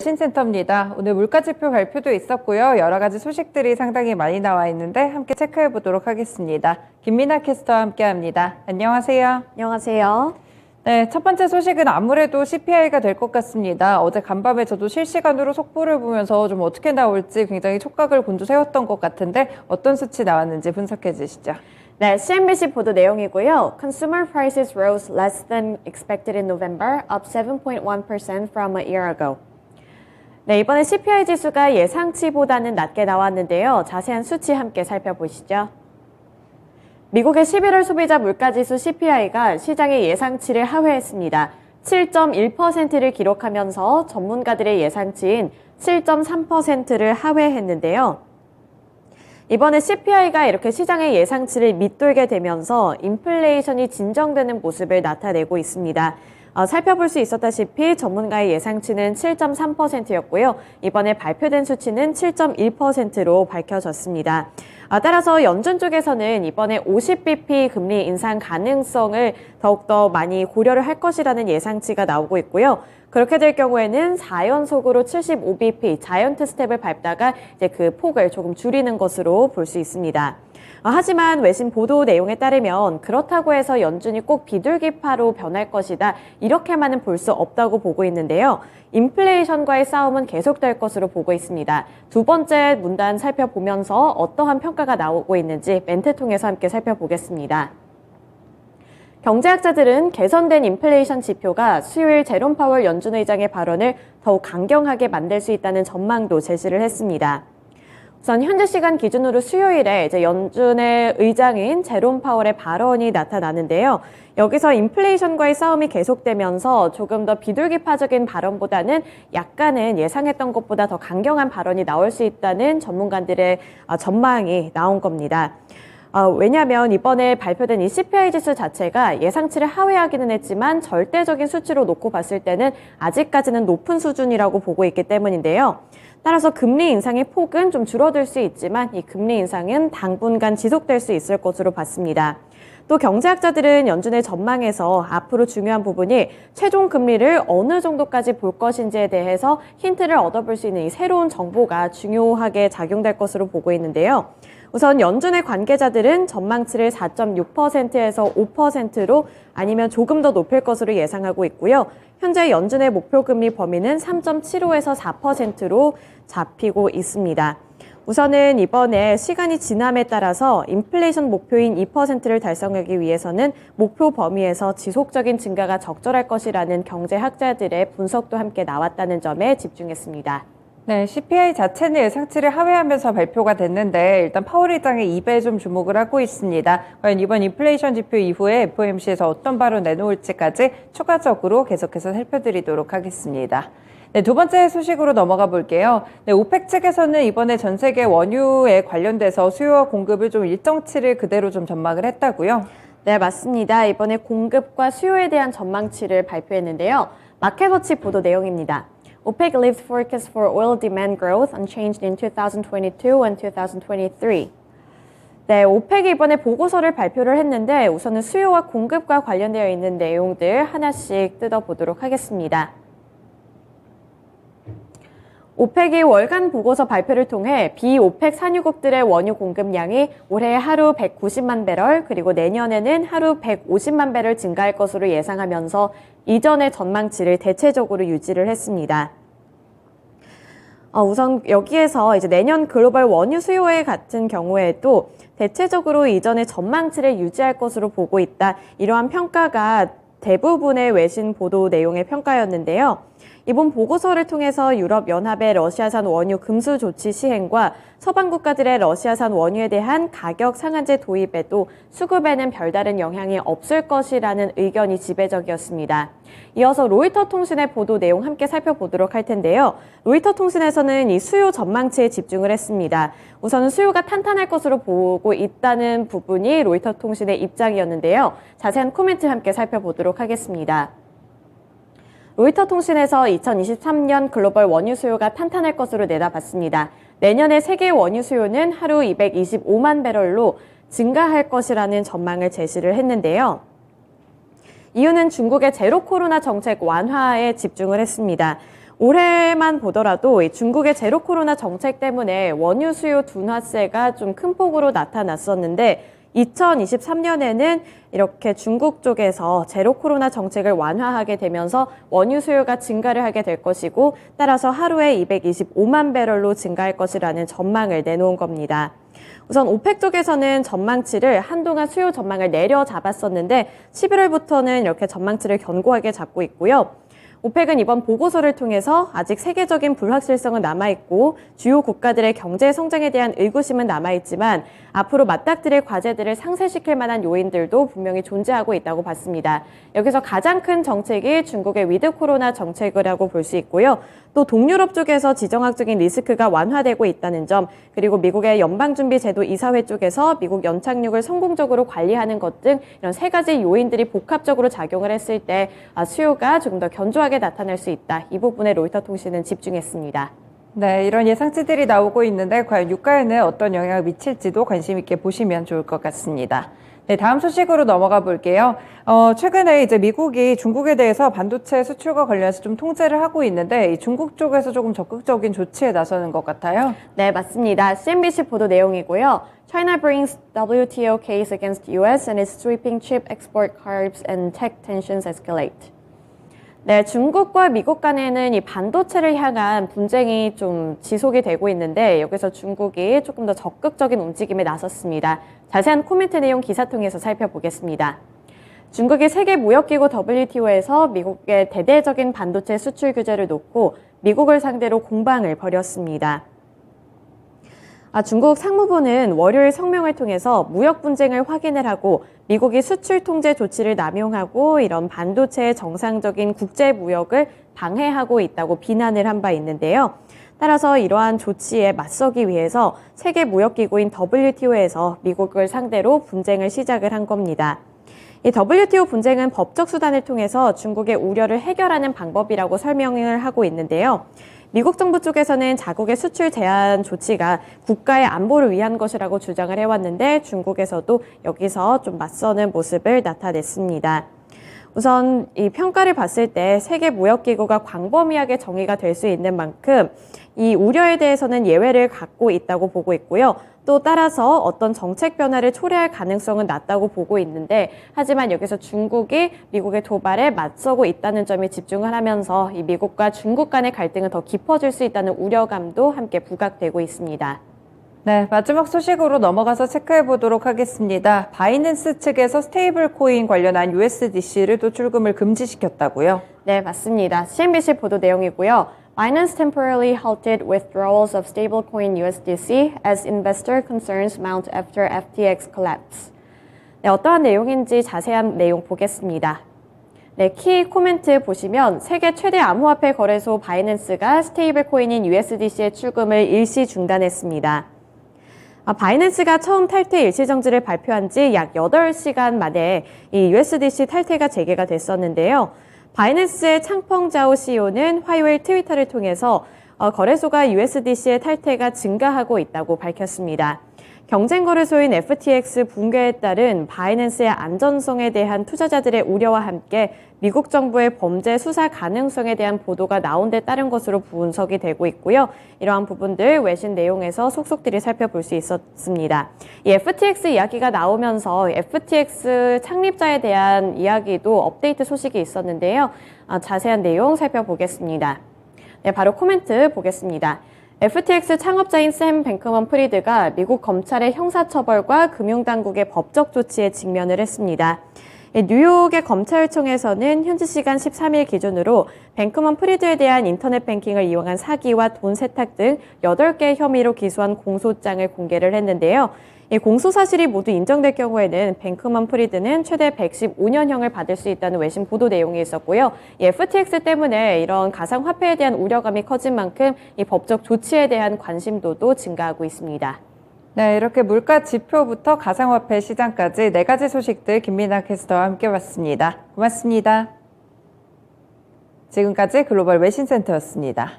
외신센터입니다. 오늘 물가지표 발표도 있었고요. 여러 가지 소식들이 상당히 많이 나와 있는데 함께 체크해 보도록 하겠습니다. 김민아 캐스터와 함께합니다. 안녕하세요. 안녕하세요. 네, 첫 번째 소식은 아무래도 CPI가 될 것 같습니다. 어제 간밤에 저도 실시간으로 속보를 보면서 좀 어떻게 나올지 굉장히 촉각을 곤두세웠던 것 같은데 어떤 수치 나왔는지 분석해 주시죠. 네, CNBC 보도 내용이고요. Consumer prices rose less than expected in November, up 7.1% from a year ago. 네, 이번에 CPI 지수가 예상치보다는 낮게 나왔는데요. 자세한 수치 함께 살펴보시죠. 미국의 11월 소비자 물가지수 CPI가 시장의 예상치를 하회했습니다. 7.1%를 기록하면서 전문가들의 예상치인 7.3%를 하회했는데요. 이번에 CPI가 이렇게 시장의 예상치를 밑돌게 되면서 인플레이션이 진정되는 모습을 나타내고 있습니다. 살펴볼 수 있었다시피 전문가의 예상치는 7.3%였고요. 이번에 발표된 수치는 7.1%로 밝혀졌습니다. 따라서 연준 쪽에서는 이번에 50bp 금리 인상 가능성을 더욱더 많이 고려를 할 것이라는 예상치가 나오고 있고요. 그렇게 될 경우에는 4연속으로 75bp 자이언트 스텝을 밟다가 이제 그 폭을 조금 줄이는 것으로 볼 수 있습니다. 하지만 외신 보도 내용에 따르면 그렇다고 해서 연준이 꼭 비둘기파로 변할 것이다. 이렇게만은 볼 수 없다고 보고 있는데요. 인플레이션과의 싸움은 계속될 것으로 보고 있습니다. 두 번째 문단 살펴보면서 어떠한 평가가 나오고 있는지 멘트 통해서 함께 살펴보겠습니다. 경제학자들은 개선된 인플레이션 지표가 수요일 제롬 파월 연준 의장의 발언을 더욱 강경하게 만들 수 있다는 전망도 제시를 했습니다. 우선 현재 시간 기준으로 수요일에 이제 연준의 의장인 제롬 파월의 발언이 나타나는데요. 여기서 인플레이션과의 싸움이 계속되면서 조금 더 비둘기파적인 발언보다는 약간은 예상했던 것보다 더 강경한 발언이 나올 수 있다는 전문가들의 전망이 나온 겁니다. 왜냐하면 이번에 발표된 이 CPI 지수 자체가 예상치를 하회하기는 했지만 절대적인 수치로 놓고 봤을 때는 아직까지는 높은 수준이라고 보고 있기 때문인데요. 따라서 금리 인상의 폭은 좀 줄어들 수 있지만 이 금리 인상은 당분간 지속될 수 있을 것으로 봤습니다. 또 경제학자들은 연준의 전망에서 앞으로 중요한 부분이 최종 금리를 어느 정도까지 볼 것인지에 대해서 힌트를 얻어볼 수 있는 이 새로운 정보가 중요하게 작용될 것으로 보고 있는데요. 우선 연준의 관계자들은 전망치를 4.6%에서 5%로 아니면 조금 더 높일 것으로 예상하고 있고요. 현재 연준의 목표 금리 범위는 3.75에서 4%로 잡히고 있습니다. 우선은 이번에 시간이 지남에 따라서 인플레이션 목표인 2%를 달성하기 위해서는 목표 범위에서 지속적인 증가가 적절할 것이라는 경제학자들의 분석도 함께 나왔다는 점에 집중했습니다. 네, CPI 자체는 예상치를 하회하면서 발표가 됐는데 일단 파월 의장의 입에 좀 주목을 하고 있습니다. 과연 이번 인플레이션 지표 이후에 FOMC에서 어떤 발언 내놓을지까지 추가적으로 계속해서 살펴드리도록 하겠습니다. 네, 두 번째 소식으로 넘어가 볼게요. 네, 오펙 측에서는 이번에 전 세계 원유에 관련돼서 수요와 공급을 좀 일정치를 그대로 좀 전망을 했다고요? 네, 맞습니다. 이번에 공급과 수요에 대한 전망치를 발표했는데요. 마켓워치 보도 내용입니다. OPEC leaves forecast for oil demand growth unchanged in 2022 and 2023. 네, 오펙이 이번에 보고서를 발표를 했는데 우선은 수요와 공급과 관련되어 있는 내용들 하나씩 뜯어보도록 하겠습니다. 오펙이 월간 보고서 발표를 통해 비오펙 산유국들의 원유 공급량이 올해 하루 190만 배럴 그리고 내년에는 하루 150만 배럴 증가할 것으로 예상하면서 이전의 전망치를 대체적으로 유지를 했습니다. 우선 여기에서 이제 내년 글로벌 원유 수요에 같은 경우에도 대체적으로 이전의 전망치를 유지할 것으로 보고 있다. 이러한 평가가 대부분의 외신 보도 내용의 평가였는데요. 이번 보고서를 통해서 유럽연합의 러시아산 원유 금수 조치 시행과 서방 국가들의 러시아산 원유에 대한 가격 상한제 도입에도 수급에는 별다른 영향이 없을 것이라는 의견이 지배적이었습니다. 이어서 로이터 통신의 보도 내용 함께 살펴보도록 할 텐데요. 로이터 통신에서는 이 수요 전망치에 집중을 했습니다. 우선은 수요가 탄탄할 것으로 보고 있다는 부분이 로이터 통신의 입장이었는데요. 자세한 코멘트 함께 살펴보도록 하겠습니다. 로이터 통신에서 2023년 글로벌 원유 수요가 탄탄할 것으로 내다봤습니다. 내년에 세계 원유 수요는 하루 225만 배럴로 증가할 것이라는 전망을 제시를 했는데요. 이유는 중국의 제로 코로나 정책 완화에 집중을 했습니다. 올해만 보더라도 이 중국의 제로 코로나 정책 때문에 원유 수요 둔화세가 좀 큰 폭으로 나타났었는데 2023년에는 이렇게 중국 쪽에서 제로 코로나 정책을 완화하게 되면서 원유 수요가 증가를 하게 될 것이고 따라서 하루에 225만 배럴로 증가할 것이라는 전망을 내놓은 겁니다. 우선 오펙 쪽에서는 전망치를 한동안 수요 전망을 내려잡았었는데 11월부터는 이렇게 전망치를 견고하게 잡고 있고요. 오펙은 이번 보고서를 통해서 아직 세계적인 불확실성은 남아있고 주요 국가들의 경제 성장에 대한 의구심은 남아있지만 앞으로 맞닥뜨릴 과제들을 상쇄시킬 만한 요인들도 분명히 존재하고 있다고 봤습니다. 여기서 가장 큰 정책이 중국의 위드 코로나 정책이라고 볼 수 있고요. 또 동유럽 쪽에서 지정학적인 리스크가 완화되고 있다는 점, 그리고 미국의 연방준비제도 이사회 쪽에서 미국 연착륙을 성공적으로 관리하는 것 등 이런 세 가지 요인들이 복합적으로 작용을 했을 때 수요가 조금 더 견조하게 나타날 수 있다. 이 부분에 로이터 통신은 집중했습니다. 네, 이런 예상치들이 나오고 있는데 과연 유가에는 어떤 영향을 미칠지도 관심 있게 보시면 좋을 것 같습니다. 네, 다음 소식으로 넘어가 볼게요. 최근에 이제 미국이 중국에 대해서 반도체 수출과 관련해서 좀 통제를 하고 있는데 이 중국 쪽에서 조금 적극적인 조치에 나서는 것 같아요. 네, 맞습니다. CNBC 보도 내용이고요. China brings WTO case against US and is sweeping chip export curbs and tech tensions escalate. 네, 중국과 미국 간에는 이 반도체를 향한 분쟁이 좀 지속이 되고 있는데 여기서 중국이 조금 더 적극적인 움직임에 나섰습니다. 자세한 코멘트 내용 기사 통해서 살펴보겠습니다. 중국이 세계무역기구 WTO에서 미국의 대대적인 반도체 수출 규제를 놓고 미국을 상대로 공방을 벌였습니다. 중국 상무부는 월요일 성명을 통해서 무역 분쟁을 확인을 하고 미국이 수출 통제 조치를 남용하고 이런 반도체의 정상적인 국제 무역을 방해하고 있다고 비난을 한 바 있는데요. 따라서 이러한 조치에 맞서기 위해서 세계무역기구인 WTO에서 미국을 상대로 분쟁을 시작을 한 겁니다. 이 WTO 분쟁은 법적 수단을 통해서 중국의 우려를 해결하는 방법이라고 설명을 하고 있는데요. 미국 정부 쪽에서는 자국의 수출 제한 조치가 국가의 안보를 위한 것이라고 주장을 해왔는데 중국에서도 여기서 좀 맞서는 모습을 나타냈습니다. 우선 이 평가를 봤을 때 세계무역기구가 광범위하게 정의가 될 수 있는 만큼 이 우려에 대해서는 예외를 갖고 있다고 보고 있고요. 또 따라서 어떤 정책 변화를 초래할 가능성은 낮다고 보고 있는데 하지만 여기서 중국이 미국의 도발에 맞서고 있다는 점에 집중을 하면서 이 미국과 중국 간의 갈등은 더 깊어질 수 있다는 우려감도 함께 부각되고 있습니다. 네, 마지막 소식으로 넘어가서 체크해 보도록 하겠습니다. 바이낸스 측에서 스테이블 코인 관련한 USDC를 또 출금을 금지시켰다고요? 네, 맞습니다. CNBC 보도 내용이고요. Binance temporarily halted withdrawals of stablecoin USDC as investor concerns mount after FTX collapse. 네, 어떠한 내용인지 자세한 내용 보겠습니다. 네, 키 코멘트 보시면 세계 최대 암호화폐 거래소 바이낸스가 스테이블 코인인 USDC의 출금을 일시 중단했습니다. 바이낸스가 처음 탈퇴 일시정지를 발표한 지 약 8시간 만에 이 USDC 탈퇴가 재개가 됐었는데요. 바이낸스의 창펑자오 CEO는 화요일 트위터를 통해서 거래소가 USDC의 탈퇴가 증가하고 있다고 밝혔습니다. 경쟁 거래소인 FTX 붕괴에 따른 바이낸스의 안전성에 대한 투자자들의 우려와 함께 미국 정부의 범죄 수사 가능성에 대한 보도가 나온 데 따른 것으로 분석이 되고 있고요. 이러한 부분들 외신 내용에서 속속들이 살펴볼 수 있었습니다. 이 FTX 이야기가 나오면서 FTX 창립자에 대한 이야기도 업데이트 소식이 있었는데요. 자세한 내용 살펴보겠습니다. 네, 바로 코멘트 보겠습니다. FTX 창업자인 샘 뱅크먼 프리드가 미국 검찰의 형사처벌과 금융당국의 법적 조치에 직면을 했습니다. 뉴욕의 검찰청에서는 현지 시간 13일 기준으로 뱅크먼 프리드에 대한 인터넷 뱅킹을 이용한 사기와 돈 세탁 등 8개 혐의로 기소한 공소장을 공개를 했는데요. 이 공소 사실이 모두 인정될 경우에는 뱅크먼 프리드는 최대 115년형을 받을 수 있다는 외신 보도 내용이 있었고요. 이 FTX 때문에 이런 가상화폐에 대한 우려감이 커진 만큼 이 법적 조치에 대한 관심도도 증가하고 있습니다. 네, 이렇게 물가 지표부터 가상화폐 시장까지 4가지 소식들 김민아 캐스터와 함께 봤습니다. 고맙습니다. 지금까지 글로벌 외신센터였습니다.